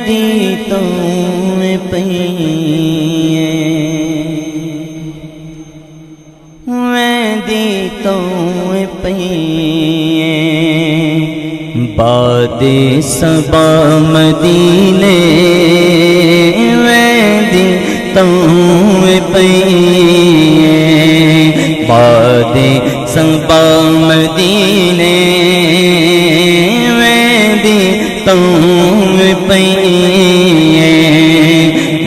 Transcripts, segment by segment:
دی تو پئیے میں دی تو پئیے باد صبا مدینے میں دی تو پئیے باد صبا مدینے میں دی تو پئیے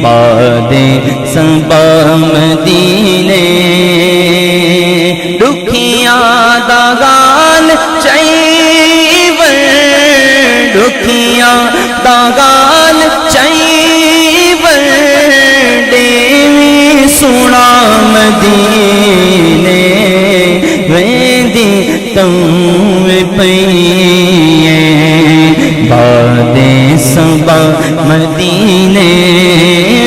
باد صبا مدینے دکھیاں دا گال چائیور دکھیاں دا گال چائیور دیوی سونا مدینے ویندی تو پئیے باد صبا مدینے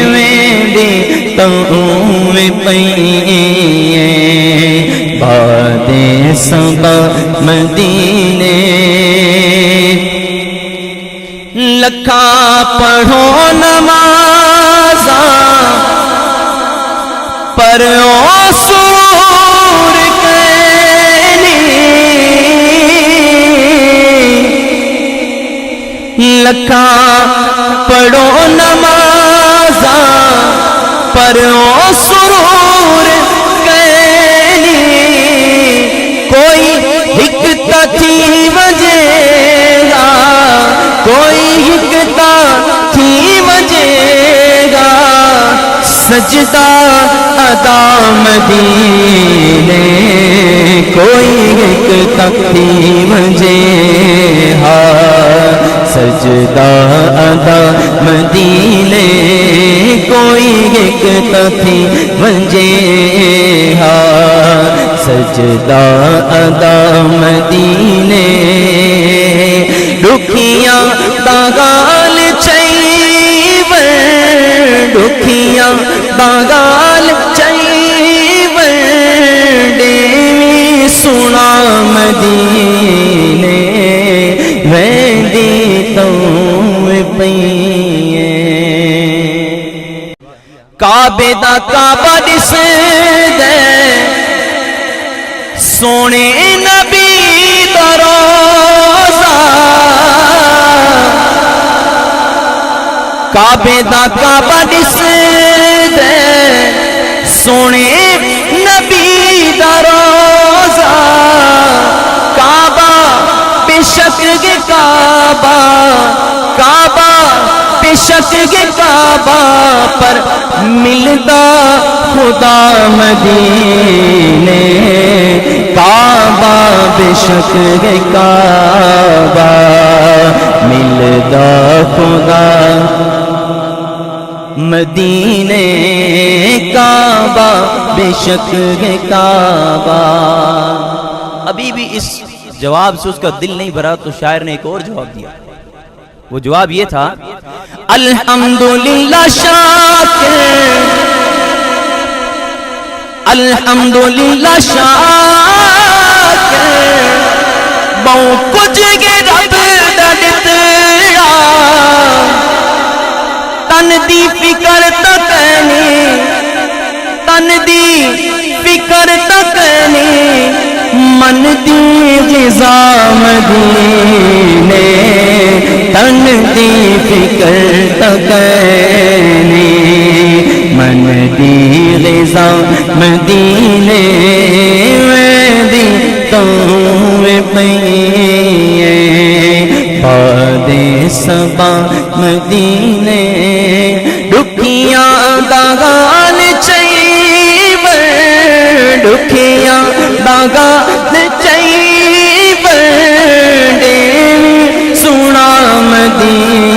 ویندی تو پئیے باد صبا مدینے لکھا پڑھو نمازاں پر او سرور کینی لکھا پڑھو نمازاں پر او سرور کینی کوئی حکتا تھی وجے گا کوئی حکتا تھی وجے گا سجدہ ادا مدینے کوئی حکتا تھی وجے گا سجدہ ادا مدینے کوئی حکتا تھی وجے گا سجدہ ادا مدینے دکھیاں دا گال چائیور دکھیاں دا گال چائیور دیوی سونا مدینے ویندی تو پئیے کعبے دا کعبہ دس دے سونے نبی دا روزہ کعبے دا کعبہ دس دے سونے نبی دا روزہ کعبہ بے شک کے کعبہ کعبہ بے شک کے کعبہ پر ملدا خدا مدینے کعبہ بے شک کے کعبہ ملدا خدا مدینے کعبہ بے شک کے کعبہ ابھی بھی اس جواب سے اس کا دل نہیں بھرا تو شاعر نے ایک اور جواب دیا وہ جواب یہ تھا الحمدللہ شاکر الحمدللہ شاکر بہو کچھ گے رب دڑتڑا تن دی فکر تکنی تن دی فکر تکنی من دی غذا مدینے تن دی فکر تکنی من دی غذا مدینے ویندی تو پئیے باد صبا مدینے دکھیاں دا گال چائیور دکھیاں دا گال چائیور دیوی سونا مدینے